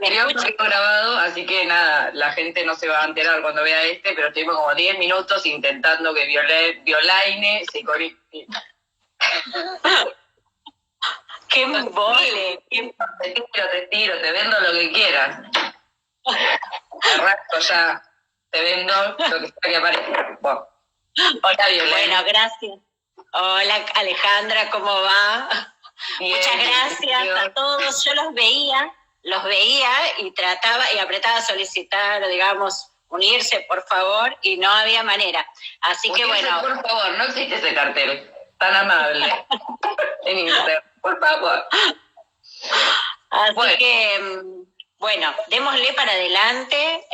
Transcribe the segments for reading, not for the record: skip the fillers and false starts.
anterior escucha? quedó grabado, así que nada, la gente no se va a enterar cuando vea este, pero estuvimos como 10 minutos intentando que Violaine se conecte. ¡Qué embole! Te tiro, te vendo lo que quieras. Arranco ya, te vendo lo que sea que aparezca. Bueno, hola, Violaine. Bueno, gracias. Hola, Alejandra, ¿cómo va? Bien, muchas gracias a todos. Yo los veía y trataba y apretaba a solicitar, digamos, unirse, por favor, y no había manera. Así unirse, que bueno. Por favor, no existe ese cartel tan amable en Instagram. Por favor. Así que, bueno, démosle para adelante.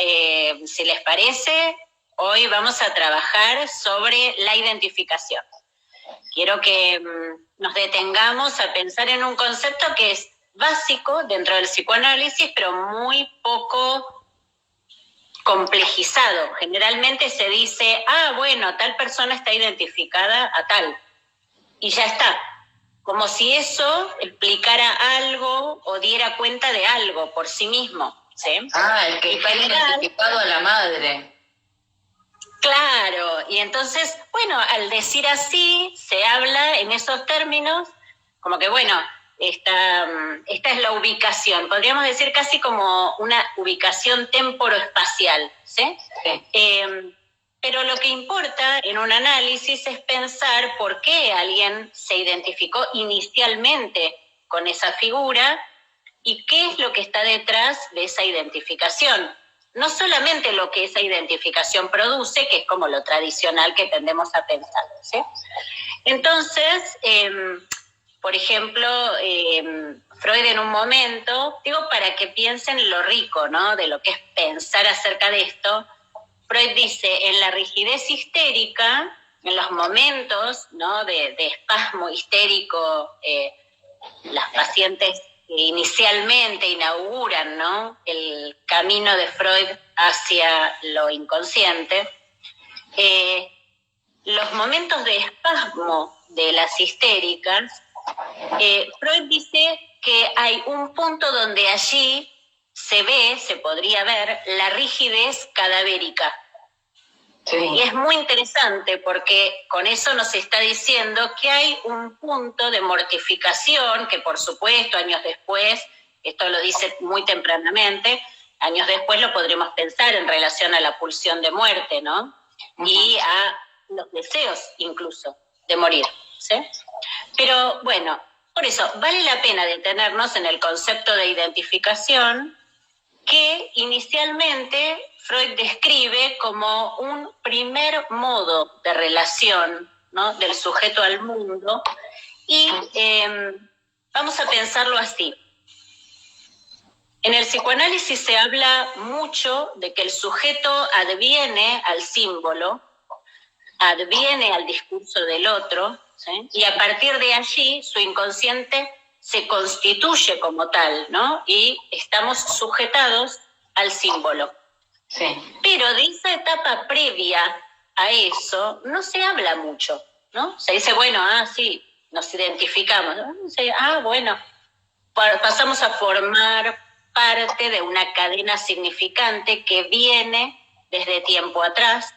Si les parece, hoy vamos a trabajar sobre la identificación. Quiero que nos detengamos a pensar en un concepto que es básico dentro del psicoanálisis, pero muy poco complejizado. Generalmente se dice, bueno, tal persona está identificada a tal, y ya está. Como si eso explicara algo o diera cuenta de algo por sí mismo, ¿sí? El que está identificado a la madre. Claro, y entonces, bueno, al decir así, se habla en esos términos, como que, bueno, esta es la ubicación, podríamos decir casi como una ubicación temporoespacial, ¿sí? Sí. Pero lo que importa en un análisis es pensar por qué alguien se identificó inicialmente con esa figura y qué es lo que está detrás de esa identificación. No solamente lo que esa identificación produce, que es como lo tradicional que tendemos a pensar, ¿sí? Entonces, por ejemplo, Freud en un momento, digo para que piensen lo rico, ¿no?, de lo que es pensar acerca de esto, Freud dice, en la rigidez histérica, en los momentos, ¿no?, de espasmo histérico, las pacientes que inicialmente inauguran, ¿no?, el camino de Freud hacia lo inconsciente, los momentos de espasmo de las histéricas, Freud dice que hay un punto donde allí se podría ver la rigidez cadavérica. Sí. Y es muy interesante porque con eso nos está diciendo que hay un punto de mortificación que, por supuesto, años después, esto lo dice muy tempranamente, años después lo podremos pensar en relación a la pulsión de muerte, ¿no? Uh-huh. Y a los deseos incluso de morir, ¿sí? Pero bueno, por eso vale la pena detenernos en el concepto de identificación que inicialmente Freud describe como un primer modo de relación, ¿no?, del sujeto al mundo, y vamos a pensarlo así. En el psicoanálisis se habla mucho de que el sujeto adviene al símbolo, adviene al discurso del otro, ¿sí?, y a partir de allí su inconsciente se constituye como tal, ¿no? Y estamos sujetados al símbolo. Sí. Pero de esa etapa previa a eso no se habla mucho, ¿no? Se dice, bueno, sí, nos identificamos, ¿no? Bueno, pasamos a formar parte de una cadena significante que viene desde tiempo atrás.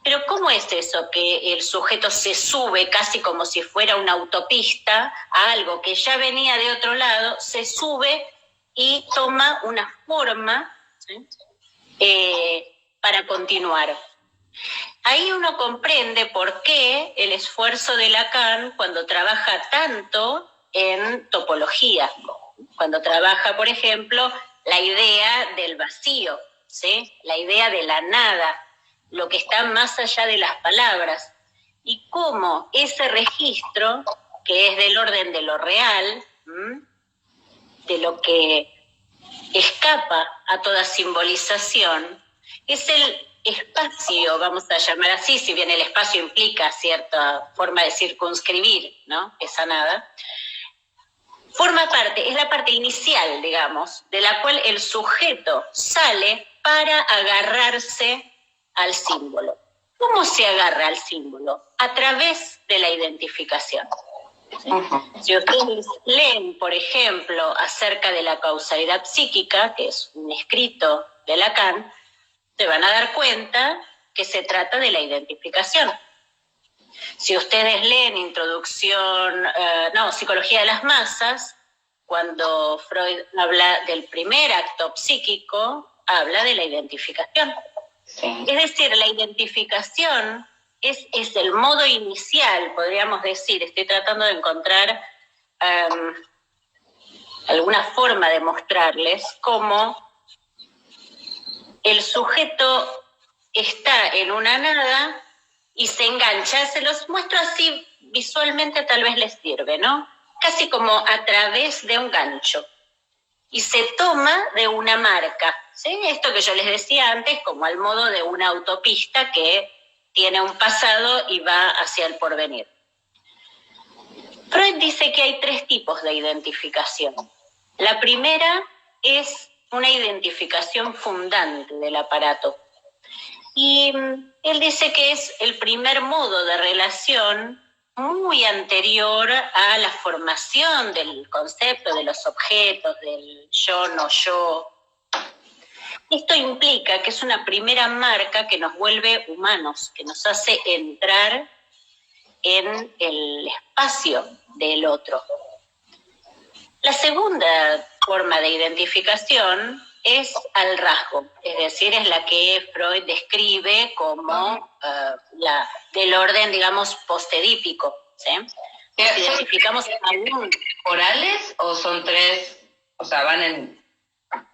Pero ¿cómo es eso que el sujeto se sube casi como si fuera una autopista a algo que ya venía de otro lado, se sube y toma una forma, ¿sí?, para continuar? Ahí uno comprende por qué el esfuerzo de Lacan cuando trabaja tanto en topología, cuando trabaja, por ejemplo, la idea del vacío, ¿sí?, la idea de la nada, lo que está más allá de las palabras, y cómo ese registro, que es del orden de lo real, de lo que escapa a toda simbolización, es el espacio, vamos a llamar así, si bien el espacio implica cierta forma de circunscribir, ¿no?, esa nada, forma parte, es la parte inicial, digamos, de la cual el sujeto sale para agarrarse al símbolo. ¿Cómo se agarra al símbolo? A través de la identificación. Si ustedes leen, por ejemplo, acerca de la causalidad psíquica, que es un escrito de Lacan, se van a dar cuenta que se trata de la identificación. Si ustedes leen Psicología de las masas, cuando Freud habla del primer acto psíquico, habla de la identificación. Sí. Es decir, la identificación es el modo inicial, podríamos decir. Estoy tratando de encontrar alguna forma de mostrarles cómo el sujeto está en una nada y se engancha. Se los muestro así visualmente, tal vez les sirve, ¿no? Casi como a través de un gancho. Y se toma de una marca, ¿sí? Esto que yo les decía antes, como al modo de una autopista que tiene un pasado y va hacia el porvenir. Freud dice que hay 3 tipos de identificación. La primera es una identificación fundante del aparato. Y él dice que es el primer modo de relación muy anterior a la formación del concepto de los objetos, del yo, no yo. Esto implica que es una primera marca que nos vuelve humanos, que nos hace entrar en el espacio del otro. La segunda forma de identificación es al rasgo, es decir, es la que Freud describe como la del orden, digamos, postedípico, ¿sí? Nos identificamos aún. ¿Orales o son 3, o sea, van en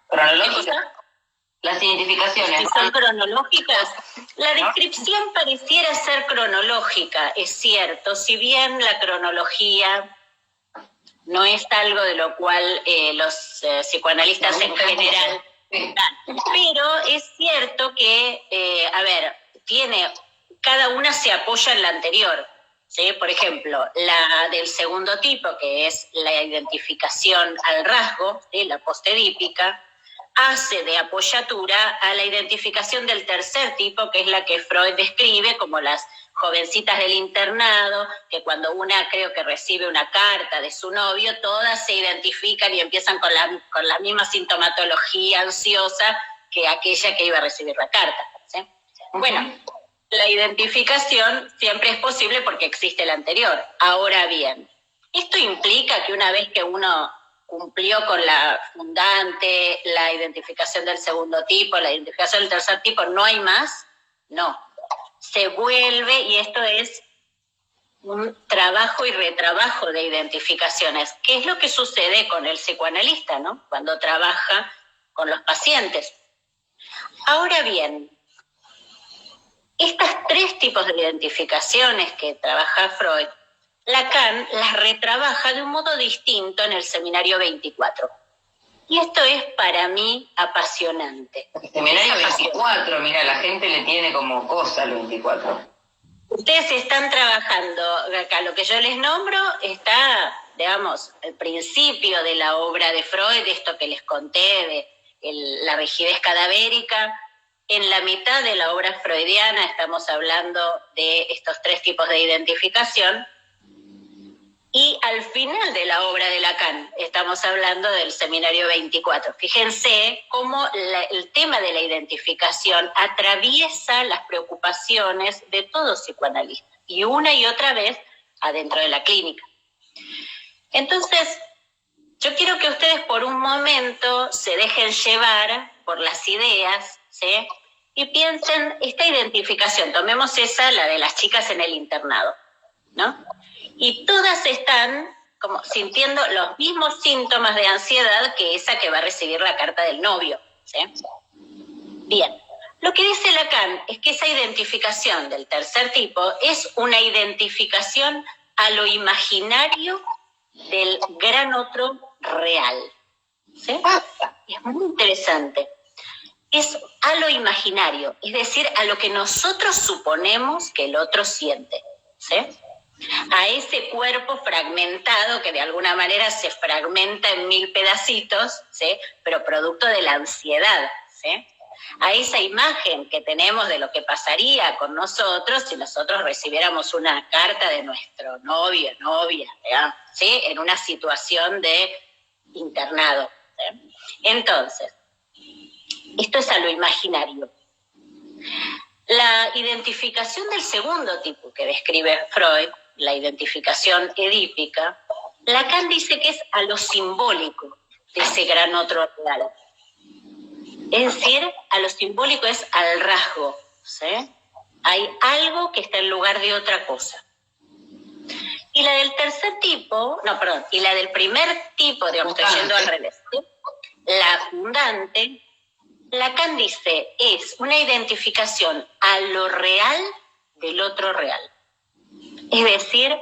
cronológica? Las identificaciones. Si son cronológicas, la descripción pareciera ser cronológica, es cierto, si bien la cronología no es algo de lo cual los psicoanalistas en general, pero es cierto que, cada una se apoya en la anterior, ¿sí? Por ejemplo, la del segundo tipo, que es la identificación al rasgo, ¿sí? La postedípica, hace de apoyatura a la identificación del tercer tipo, que es la que Freud describe como las jovencitas del internado, que cuando una creo que recibe una carta de su novio, todas se identifican y empiezan con la misma sintomatología ansiosa que aquella que iba a recibir la carta, ¿sí? Bueno, la identificación siempre es posible porque existe la anterior. Ahora bien, esto implica que una vez que uno cumplió con la fundante, la identificación del segundo tipo, la identificación del tercer tipo, ¿no hay más? No. Se vuelve, y esto es un trabajo y retrabajo de identificaciones. ¿Qué es lo que sucede con el psicoanalista, ¿no? Cuando trabaja con los pacientes? Ahora bien, estas 3 tipos de identificaciones que trabaja Freud, Lacan las retrabaja de un modo distinto en el Seminario 24. Y esto es para mí apasionante. El Seminario 24, mira, la gente le tiene como cosa al 24. Ustedes están trabajando, acá lo que yo les nombro está, digamos, el principio de la obra de Freud, esto que les conté, de la rigidez cadavérica. En la mitad de la obra freudiana estamos hablando de estos 3 tipos de identificación. Y al final de la obra de Lacan estamos hablando del Seminario 24. Fíjense cómo el tema de la identificación atraviesa las preocupaciones de todo psicoanalista y una y otra vez adentro de la clínica. Entonces, yo quiero que ustedes por un momento se dejen llevar por las ideas, ¿sí? Y piensen esta identificación, tomemos esa, la de las chicas en el internado, ¿no? Y todas están como sintiendo los mismos síntomas de ansiedad que esa que va a recibir la carta del novio, ¿sí? Bien, lo que dice Lacan es que esa identificación del tercer tipo es una identificación a lo imaginario del gran otro real, ¿sí? Es muy interesante. Es a lo imaginario, es decir, a lo que nosotros suponemos que el otro siente, ¿sí? A ese cuerpo fragmentado que de alguna manera se fragmenta en 1000 pedacitos, ¿sí? Pero producto de la ansiedad, ¿sí? a esa imagen que tenemos de lo que pasaría con nosotros si nosotros recibiéramos una carta de nuestro novio, novia, ¿sí? En una situación de internado. ¿sí? Entonces, esto es a lo imaginario. La identificación del segundo tipo que describe Freud, la identificación edípica, Lacan dice que es a lo simbólico de ese gran otro real. Es decir, a lo simbólico es al rasgo, ¿sí? Hay algo que está en lugar de otra cosa. Y la del tercer tipo, y la del primer tipo, digamos, estoy yendo al revés, ¿sí? La fundante, Lacan dice, es una identificación a lo real del otro real. Es decir,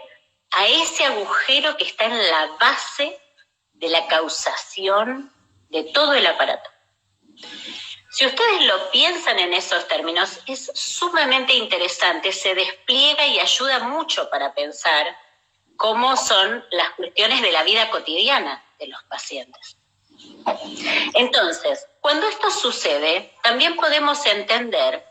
a ese agujero que está en la base de la causación de todo el aparato. Si ustedes lo piensan en esos términos, es sumamente interesante, se despliega y ayuda mucho para pensar cómo son las cuestiones de la vida cotidiana de los pacientes. Entonces, cuando esto sucede, también podemos entender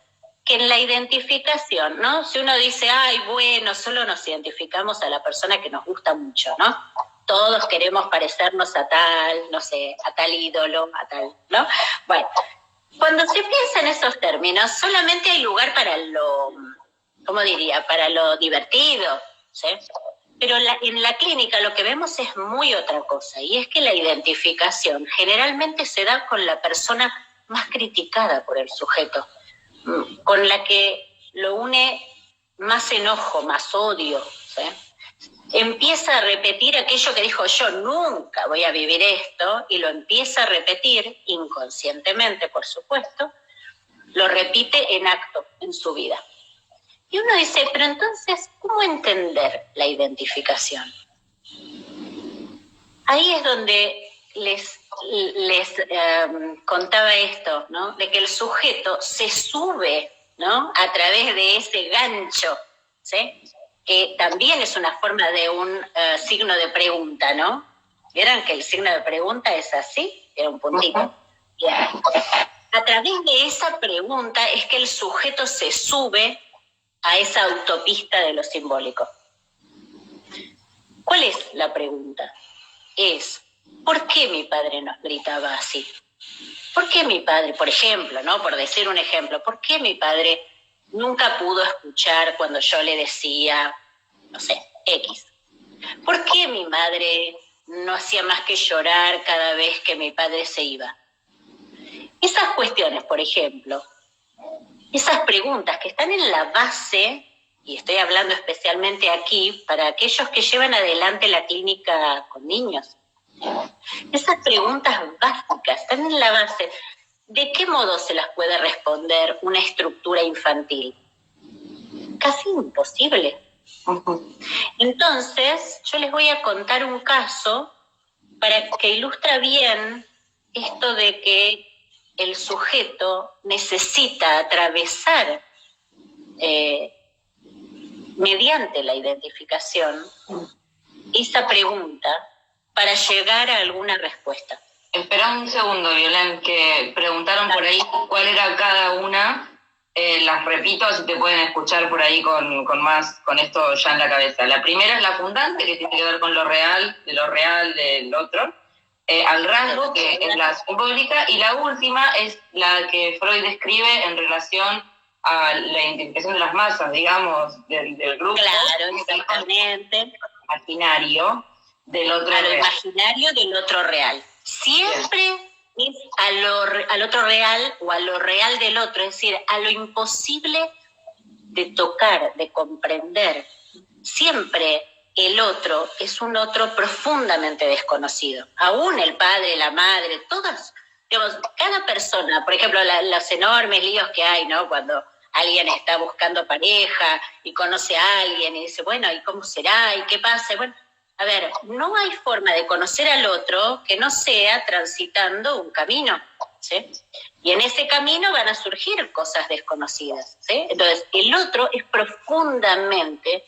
que en la identificación, ¿no? Si uno dice, ay, bueno, solo nos identificamos a la persona que nos gusta mucho, ¿no? Todos queremos parecernos a tal, no sé, a tal ídolo, a tal, ¿no? Bueno, cuando se piensa en esos términos, solamente hay lugar para lo, ¿cómo diría? Para lo divertido, ¿sí? Pero en la clínica lo que vemos es muy otra cosa, y es que la identificación generalmente se da con la persona más criticada por el sujeto, con la que lo une más enojo, más odio, ¿sí? Empieza a repetir aquello que dijo, yo nunca voy a vivir esto, y lo empieza a repetir inconscientemente, por supuesto, lo repite en acto en su vida. Y uno dice, pero entonces, ¿cómo entender la identificación? Ahí es donde les contaba esto, ¿no? De que el sujeto se sube, ¿no? A través de ese gancho, ¿sí? Que también es una forma de un signo de pregunta, ¿no? ¿Vieron que el signo de pregunta es así? Era un puntito. Bien. A través de esa pregunta es que el sujeto se sube a esa autopista de lo simbólico. ¿Cuál es la pregunta? Es, ¿por qué mi padre nos gritaba así? ¿Por qué mi padre, por ejemplo, ¿no? Por decir un ejemplo, ¿por qué mi padre nunca pudo escuchar cuando yo le decía, no sé, X? ¿Por qué mi madre no hacía más que llorar cada vez que mi padre se iba? Esas cuestiones, por ejemplo, esas preguntas que están en la base, y estoy hablando especialmente aquí para aquellos que llevan adelante la clínica con niños, esas preguntas básicas están en la base. ¿De qué modo se las puede responder una estructura infantil? Casi imposible. Entonces, yo les voy a contar un caso para que ilustra bien esto de que el sujeto necesita atravesar mediante la identificación esa pregunta para llegar a alguna respuesta. Espera un segundo, Violén, que preguntaron por ahí cuál era cada una. Las repito, así te pueden escuchar por ahí con esto ya en la cabeza. La primera es la fundante, que tiene que ver con lo real del otro. Al rasgo, que es la simbólica, y la última es la que Freud describe en relación a la identificación de las masas, digamos, del grupo. Claro, exactamente. Imaginario del otro real. A lo imaginario del otro real. Siempre es al otro real o a lo real del otro, es decir, a lo imposible de tocar, de comprender. Siempre el otro es un otro profundamente desconocido. Aún el padre, la madre, todos, digamos, cada persona, por ejemplo, los enormes líos que hay, ¿no? Cuando alguien está buscando pareja y conoce a alguien y dice, bueno, ¿y cómo será? ¿Y qué pasa? Bueno, a ver, no hay forma de conocer al otro que no sea transitando un camino, ¿sí? Y en ese camino van a surgir cosas desconocidas, ¿sí? Entonces, el otro es profundamente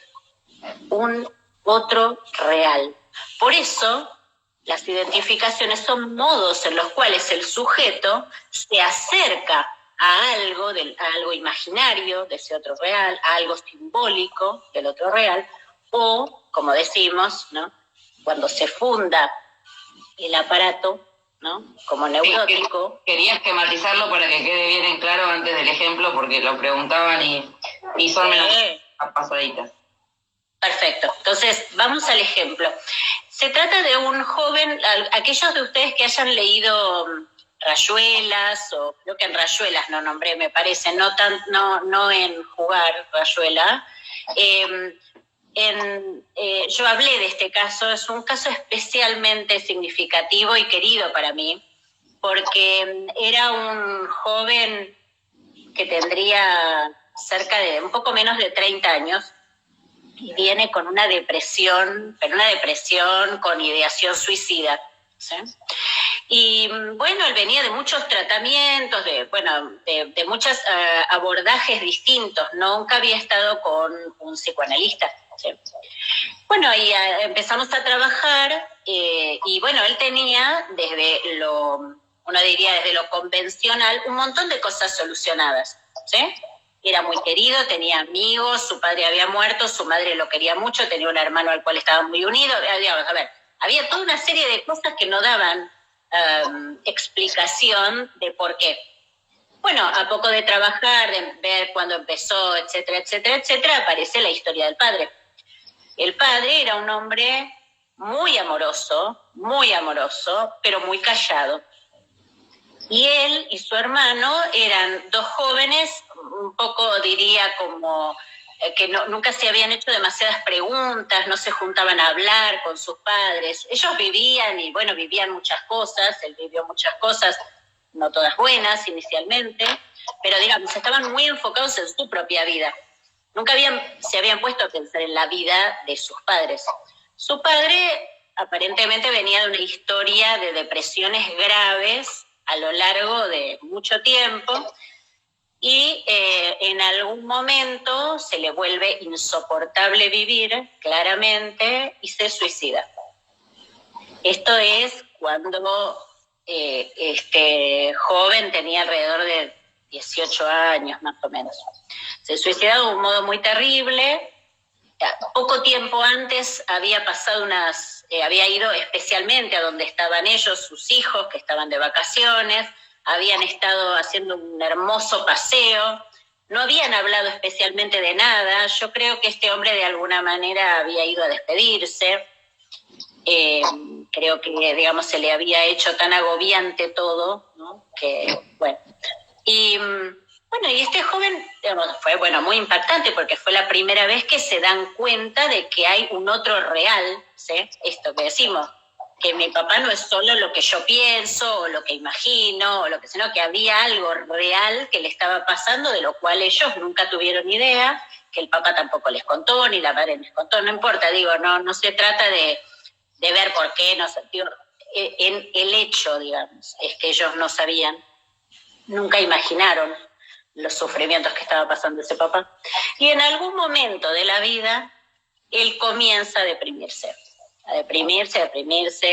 un otro real. Por eso, las identificaciones son modos en los cuales el sujeto se acerca a algo, a algo imaginario de ese otro real, a algo simbólico del otro real, o, como decimos, ¿no?, cuando se funda el aparato, ¿no?, como neurótico. Quería esquematizarlo para que quede bien en claro antes del ejemplo, porque lo preguntaban y son menos pasaditas. Perfecto. Entonces, vamos al ejemplo. Se trata de un joven, aquellos de ustedes que hayan leído Rayuelas, o creo que en Rayuelas no nombré, me parece, no en Jugar Rayuela. Yo hablé de este caso, es un caso especialmente significativo y querido para mí, porque era un joven que tendría cerca de un poco menos de 30 años, y viene con una depresión, pero una depresión con ideación suicida, ¿sí? Y bueno, él venía de muchos tratamientos, de muchos abordajes distintos, nunca había estado con un psicoanalista, ¿sí? Bueno, y empezamos a trabajar, y bueno, él tenía desde uno diría desde lo convencional, un montón de cosas solucionadas, ¿sí? Era muy querido, tenía amigos, su padre había muerto, su madre lo quería mucho, tenía un hermano al cual estaba muy unido. Había toda una serie de cosas que no daban explicación de por qué. Bueno, a poco de trabajar, de ver cuándo empezó, etcétera, etcétera, etcétera, aparece la historia del padre. El padre era un hombre muy amoroso, pero muy callado. Y él y su hermano eran dos jóvenes, un poco diría como que nunca se habían hecho demasiadas preguntas, no se juntaban a hablar con sus padres. Ellos vivían y bueno, vivían muchas cosas, él vivió muchas cosas, no todas buenas inicialmente, pero digamos, estaban muy enfocados en su propia vida. Nunca se habían puesto a pensar en la vida de sus padres. Su padre aparentemente venía de una historia de depresiones graves a lo largo de mucho tiempo, y en algún momento se le vuelve insoportable vivir, claramente, y se suicida. Esto es cuando este joven tenía alrededor de 18 años, más o menos. Se suicidó de un modo muy terrible. Poco tiempo antes había pasado había ido especialmente a donde estaban ellos, sus hijos, que estaban de vacaciones, habían estado haciendo un hermoso paseo, no habían hablado especialmente de nada. Yo creo que este hombre de alguna manera había ido a despedirse. Creo que, digamos, se le había hecho tan agobiante todo, ¿no?, que, bueno. Y este joven, digamos, fue muy impactante, porque fue la primera vez que se dan cuenta de que hay un otro real, ¿sí? Esto que decimos, que mi papá no es solo lo que yo pienso o lo que imagino, sino que había algo real que le estaba pasando, de lo cual ellos nunca tuvieron idea, que el papá tampoco les contó, ni la madre les contó, no importa, no se trata de ver por qué, no sé, en el hecho, digamos, es que ellos no sabían, nunca imaginaron los sufrimientos que estaba pasando ese papá. Y en algún momento de la vida, él comienza a deprimirse,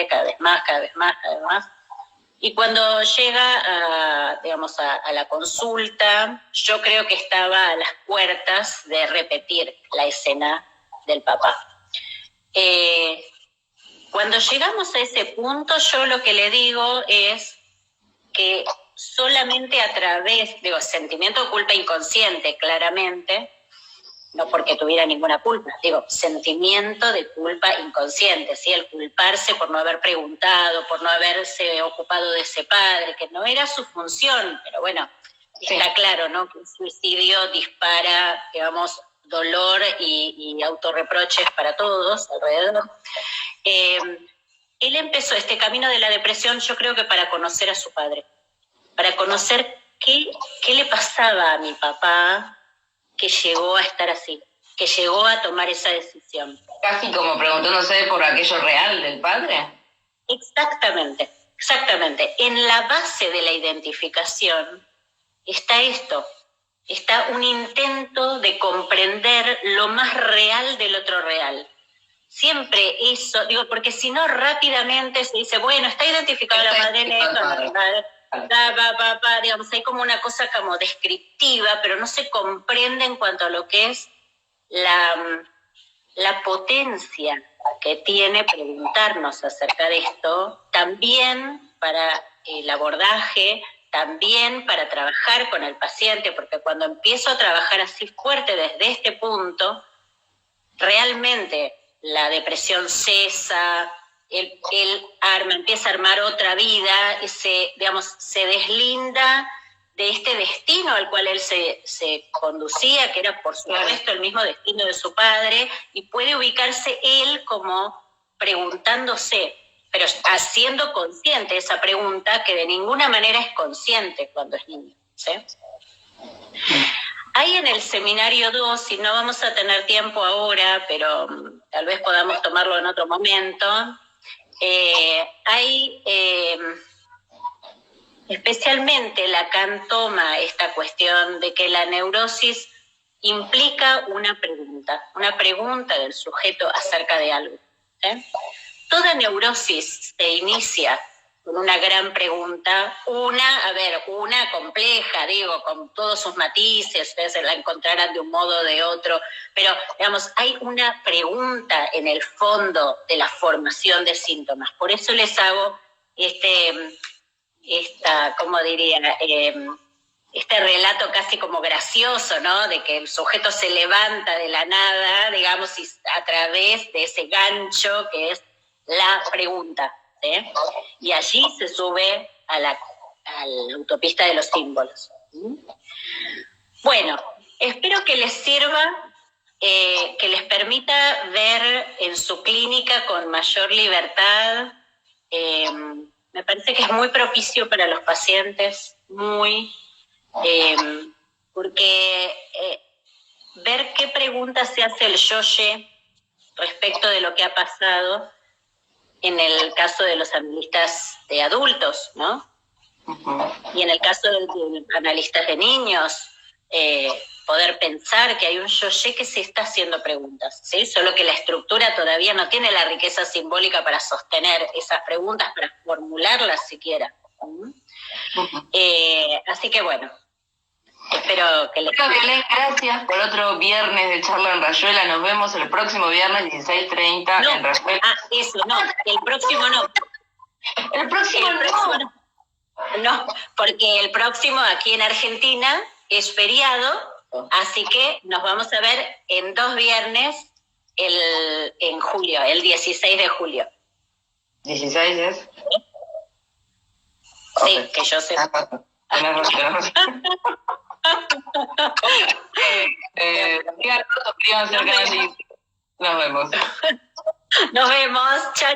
cada vez más. Y cuando llega a la consulta, yo creo que estaba a las puertas de repetir la escena del papá. Cuando llegamos a ese punto, yo lo que le digo es que solamente a través, sentimiento de culpa inconsciente, claramente, no porque tuviera ninguna culpa, sentimiento de culpa inconsciente, ¿sí? El culparse por no haber preguntado, por no haberse ocupado de ese padre, que no era su función, pero bueno, está claro, ¿no?, que el suicidio dispara, digamos, dolor y autorreproches para todos alrededor. Él empezó este camino de la depresión, yo creo que para conocer a su padre, para conocer qué le pasaba a mi papá, que llegó a estar así, que llegó a tomar esa decisión. Casi como preguntándose por aquello real del padre. Exactamente. En la base de la identificación está esto, está un intento de comprender lo más real del otro real. Siempre eso, porque si no rápidamente se dice, bueno, está identificada la madre en esto, digamos, hay como una cosa como descriptiva, pero no se comprende en cuanto a lo que es la potencia que tiene preguntarnos acerca de esto, también para el abordaje, también para trabajar con el paciente, porque cuando empiezo a trabajar así fuerte desde este punto, realmente la depresión cesa, él empieza a armar otra vida, y se deslinda de este destino al cual él se conducía, que era por supuesto el mismo destino de su padre, y puede ubicarse él como preguntándose, pero haciendo consciente esa pregunta que de ninguna manera es consciente cuando es niño, ¿sí? Hay en el seminario 2, y no vamos a tener tiempo ahora, pero tal vez podamos tomarlo en otro momento, especialmente Lacan toma esta cuestión de que la neurosis implica una pregunta del sujeto acerca de algo. Toda neurosis se inicia con una gran pregunta, una compleja, con todos sus matices, ustedes la encontrarán de un modo o de otro, pero, digamos, hay una pregunta en el fondo de la formación de síntomas. Por eso les hago ¿cómo diría? Este relato casi como gracioso, ¿no? De que el sujeto se levanta de la nada, digamos, y a través de ese gancho que es la pregunta, ¿sí? Y allí se sube a la autopista de los símbolos. Bueno, espero que les sirva, que les permita ver en su clínica con mayor libertad. Me parece que es muy propicio para los pacientes, porque ver qué preguntas se hace el yoye respecto de lo que ha pasado en el caso de los analistas de adultos, ¿no? Y en el caso de los analistas de niños, poder pensar que hay un yoye que se está haciendo preguntas, ¿sí? Solo que la estructura todavía no tiene la riqueza simbólica para sostener esas preguntas, para formularlas siquiera. Así que bueno, espero que les... Belén, gracias por otro viernes de charla en Rayuela. Nos vemos el próximo viernes 16:30 en Rayuela. El próximo no. El próximo no. No, porque el próximo aquí en Argentina es feriado, así que nos vamos a ver en 2 viernes en julio, el 16 de julio. ¿16 es? Sí, okay. Que yo sé. Nos vemos. Nos vemos, chao.